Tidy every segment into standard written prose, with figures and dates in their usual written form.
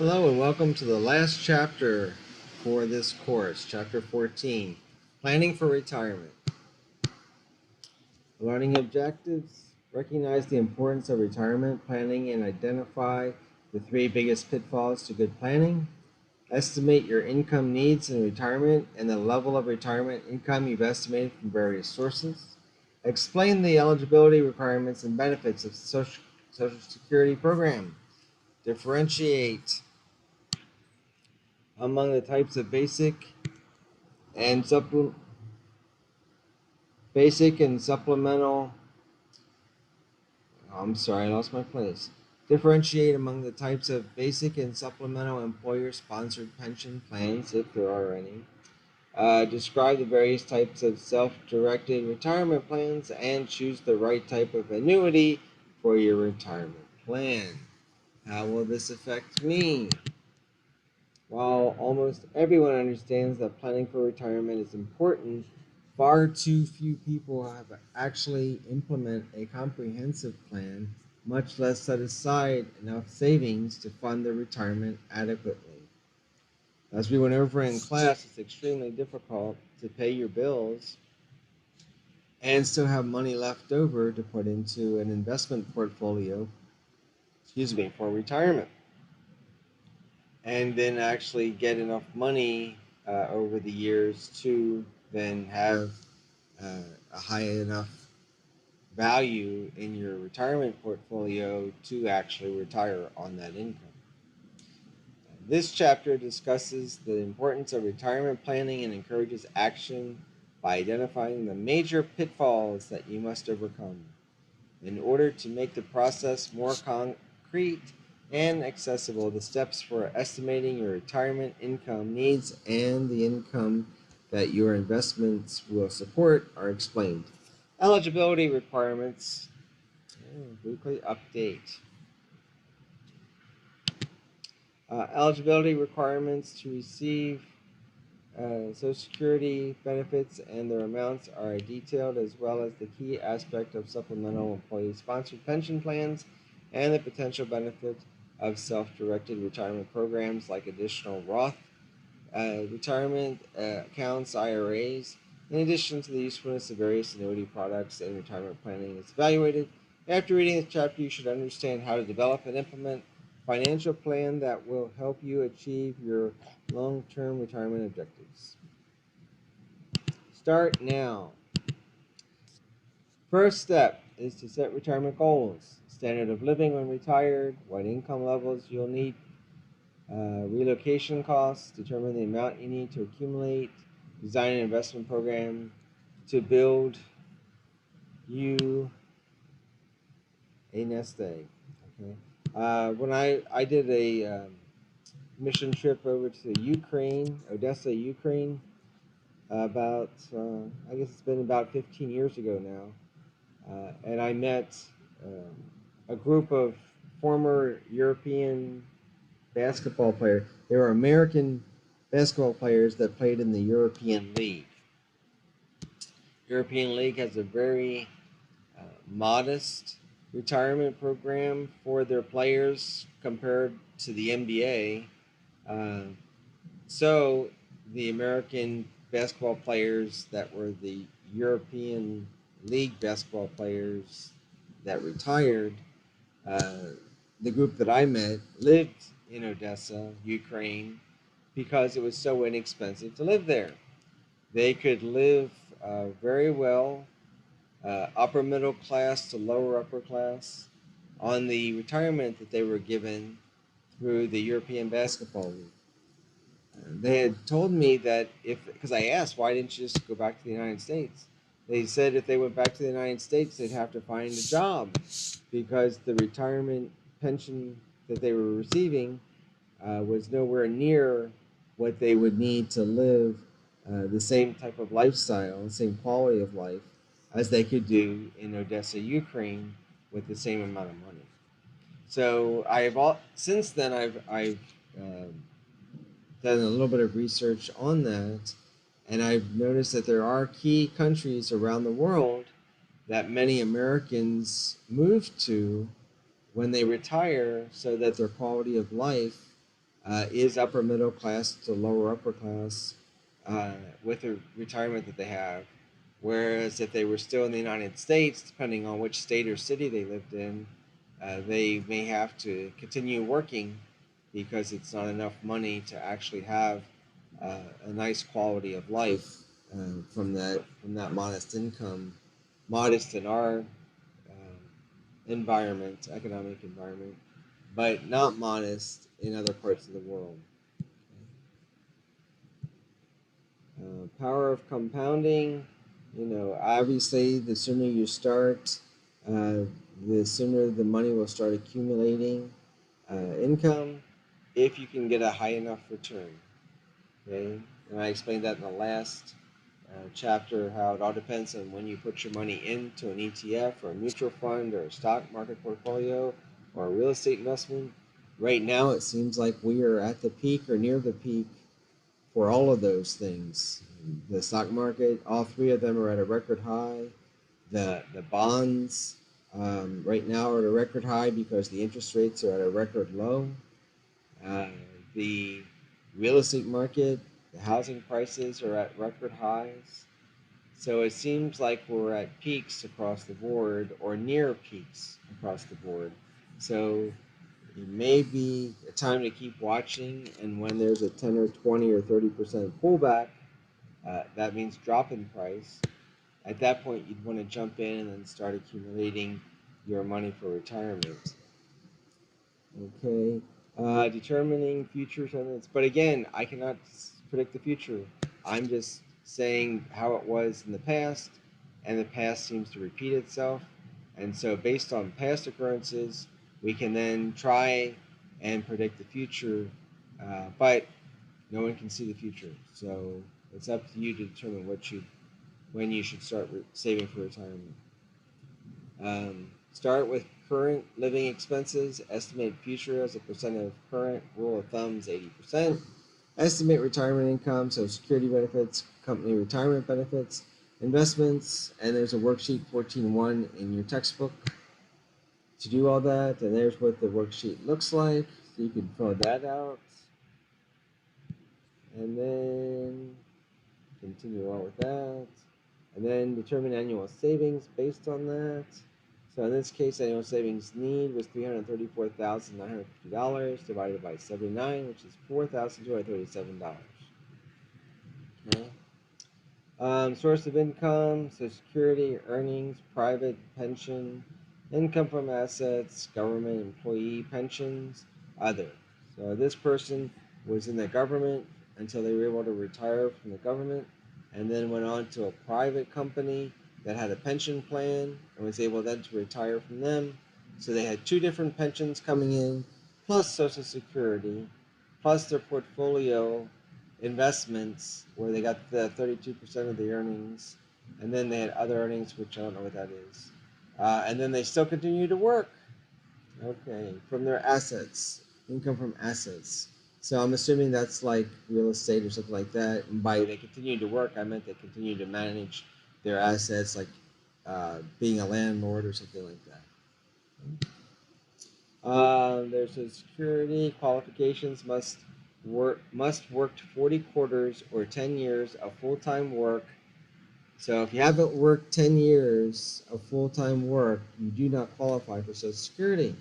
Hello and welcome to the last chapter for this course, Chapter 14, Planning for Retirement. Learning objectives, recognize the importance of retirement planning and identify the three biggest pitfalls to good planning. Estimate your income needs in retirement and the level of retirement income you've estimated from various sources. Explain the eligibility requirements and benefits of Social Security program. Differentiate among the types of and supplemental. I'm sorry, I lost my place. Differentiate among the types of basic and supplemental employer-sponsored pension plans, if there are any. Describe the various types of self-directed retirement plans and choose the right type of annuity for your retirement plan. How will this affect me? While almost everyone understands that planning for retirement is important, far too few people have actually implement a comprehensive plan, much less set aside enough savings to fund their retirement adequately. As we went over in class, it's extremely difficult to pay your bills and still have money left over to put into an investment portfolio, for retirement. And then actually get enough money over the years to then have a high enough value in your retirement portfolio to actually retire on that income. This chapter discusses the importance of retirement planning and encourages action by identifying the major pitfalls that you must overcome. In order to make the process more concrete and accessible, the steps for estimating your retirement income needs and the income that your investments will support are explained. Eligibility requirements, weekly update. Eligibility requirements to receive Social Security benefits and their amounts are detailed, as well as the key aspect of supplemental employee-sponsored pension plans and the potential benefit of self-directed retirement programs like additional Roth retirement accounts, IRAs. In addition to the usefulness of various annuity products and retirement planning is evaluated. After reading this chapter, you should understand how to develop and implement a financial plan that will help you achieve your long-term retirement objectives. Start now. First step is to set retirement goals. Standard of living when retired, what income levels you'll need, relocation costs, determine the amount you need to accumulate, design an investment program to build you a nest egg. Okay. When I did a mission trip over to Ukraine, Odessa, Ukraine, about I guess it's been about 15 years ago now, and I met a group of former European basketball players. They were American basketball players that played in the European League. European League has a very modest retirement program for their players compared to the NBA. So the American basketball players that were the European League basketball players that retired, the group that I met lived in Odessa, Ukraine, because it was so inexpensive to live there. They could live very well, upper middle class to lower upper class, on the retirement that they were given through the European Basketball League. They had told me that because I asked, why didn't you just go back to the United States? They said if they went back to the United States, they'd have to find a job because the retirement pension that they were receiving was nowhere near what they would need to live the same type of lifestyle, the same quality of life as they could do in Odessa, Ukraine, with the same amount of money. So since then I've done a little bit of research on that, and I've noticed that there are key countries around the world that many Americans move to when they retire so that their quality of life is upper middle class to lower upper class with the retirement that they have. Whereas if they were still in the United States, depending on which state or city they lived in, they may have to continue working because it's not enough money to actually have a nice quality of life from that modest income, modest in our environment, economic environment, but not modest in other parts of the world. Power of compounding, obviously the sooner you start, uh, the sooner the money will start accumulating income if you can get a high enough return. Okay, and I explained that in the last chapter how it all depends on when you put your money into an ETF or a mutual fund or a stock market portfolio or a real estate investment. Right now, it seems like we are at the peak or near the peak for all of those things. The stock market, all three of them are at a record high. The bonds right now are at a record high because the interest rates are at a record low. The real estate market, the housing prices are at record highs. So it seems like we're at peaks across the board or near peaks across the board. So it may be a time to keep watching, and when there's a 10 or 20 or 30% pullback, that means drop in price. At that point, you'd want to jump in and then start accumulating your money for retirement. Okay, determining future sentiments. But again, I cannot predict the future. I'm just saying how it was in the past, and the past seems to repeat itself. And so, based on past occurrences, we can then try and predict the future. But no one can see the future, so it's up to you to determine when you should start saving for retirement. Start with current living expenses. Estimate future as a percent of current. Rule of thumb is 80%. Estimate retirement income, so security benefits, company retirement benefits, investments, and there's a worksheet 14.1 in your textbook to do all that. And there's what the worksheet looks like. So you can fill that out. And then continue on with that. And then determine annual savings based on that. So in this case, annual savings need was $334,950 divided by 79, which is $4,237. Okay. Source of income, Social Security, earnings, private pension, income from assets, government employee pensions, other. So this person was in the government until they were able to retire from the government, and then went on to a private company that had a pension plan and was able then to retire from them. So they had two different pensions coming in, plus Social Security, plus their portfolio investments where they got the 32% of the earnings, and then they had other earnings, which I don't know what that is. And then they still continue to work. Okay, from their assets, income from assets. So I'm assuming that's like real estate or something like that. And by they continue to work, I meant they continue to manage their assets, like being a landlord or something like that. There's a security qualifications must worked 40 quarters or 10 years of full-time work. So if you haven't worked 10 years of full-time work, you do not qualify for Social Security.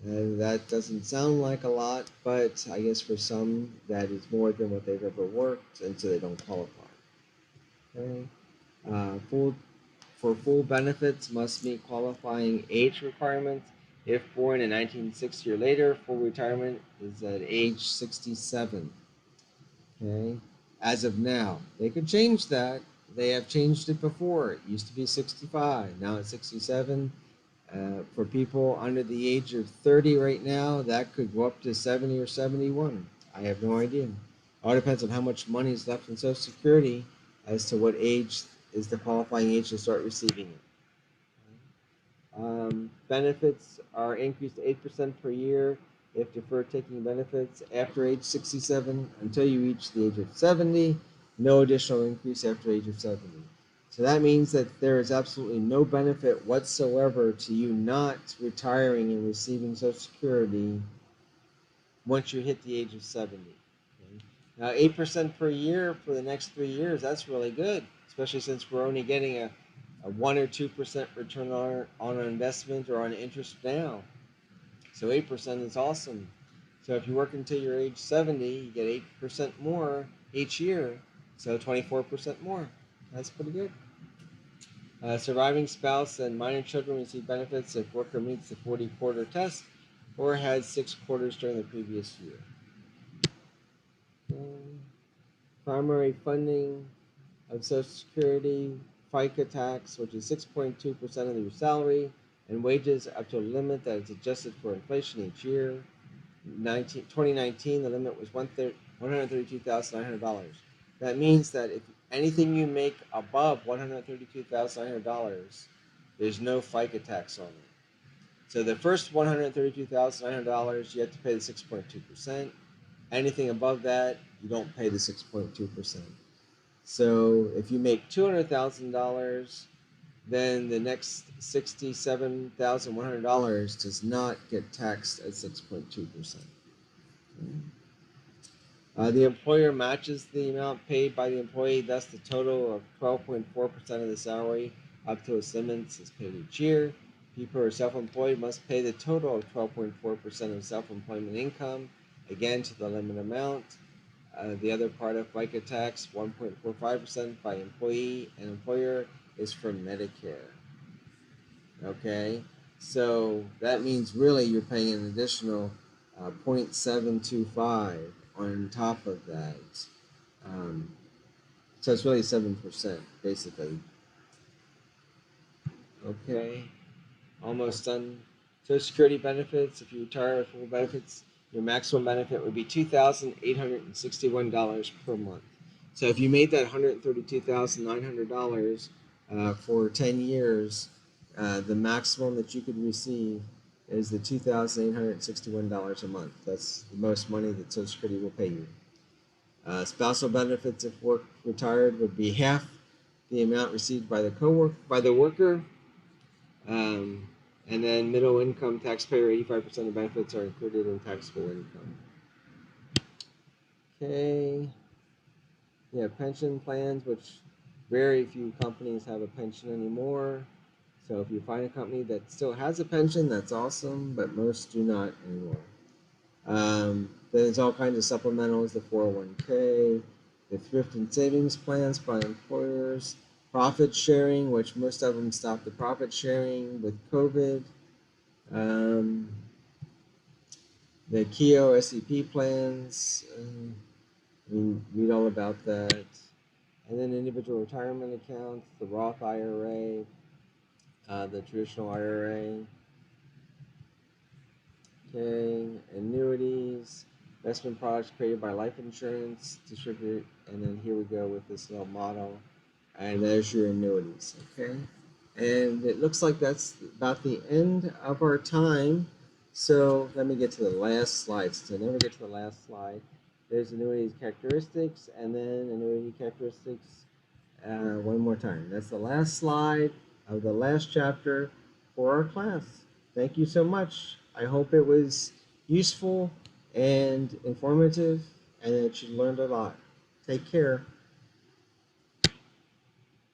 And that doesn't sound like a lot, but I guess for some that is more than what they've ever worked, and so they don't qualify. Okay. For full benefits must meet qualifying age requirements. If born in 1960 or later, full retirement is at age 67. Okay, as of now, they could change that. They have changed it before. It used to be 65, now it's 67. For people under the age of 30 right now, that could go up to 70 or 71. I have no idea. All depends on how much money is left in Social Security as to what age is the qualifying age to start receiving it. Benefits are increased to 8% per year if deferred taking benefits after age 67 until you reach the age of 70. No additional increase after age of 70. So that means that there is absolutely no benefit whatsoever to you not retiring and receiving Social Security once you hit the age of 70. Okay? Now, 8% per year for the next 3 years, that's really good, especially since we're only getting a 1 or 2% return on our investment or on interest now. So 8% is awesome. So if you work until you're age 70, you get 8% more each year. So 24% more. That's pretty good. Surviving spouse and minor children receive benefits if worker meets the 40-quarter test or had 6 quarters during the previous year. Primary funding of Social Security, FICA tax, which is 6.2% of your salary, and wages up to a limit that is adjusted for inflation each year. 2019, the limit was $132,900. That means that if anything you make above $132,900, there's no FICA tax on it. So the first $132,900, you have to pay the 6.2%. Anything above that, you don't pay the 6.2%. So if you make $200,000, then the next $67,100 does not get taxed at 6.2%. The employer matches the amount paid by the employee, thus the total of 12.4% of the salary up to its limits is paid each year. People who are self-employed must pay the total of 12.4% of self-employment income, again to the limit amount. The other part of FICA tax, 1.45% by employee and employer, is for Medicare. Okay, so that means really you're paying an additional 0.725 on top of that. So it's really 7%, basically. Okay, almost done. Social Security benefits, if you retire with full benefits, your maximum benefit would be $2,861 per month. So if you made that $132,900 for 10 years, the maximum that you could receive is the $2,861 a month. That's the most money that Social Security will pay you. Spousal benefits if work retired would be half the amount received by the worker. And then middle income taxpayer, 85% of benefits are included in taxable income. Okay. Yeah, pension plans, which very few companies have a pension anymore. So if you find a company that still has a pension, that's awesome, but most do not anymore. There's all kinds of supplementals, the 401k, the thrift and savings plans by employers, profit sharing, which most of them stopped the profit sharing with COVID. The KEO SEP plans, we read all about that. And then individual retirement accounts, the Roth IRA, the traditional IRA. Okay, annuities, investment products created by life insurance distributor, and then here we go with this little model, and there's your annuities. Okay, and it looks like that's about the end of our time. So let me get to the last slide. So never get to the last slide. There's annuities characteristics, and then annuity characteristics one more time. That's the last slide of the last chapter for our class. Thank you so much. I hope it was useful and informative and that you learned a lot. Take care.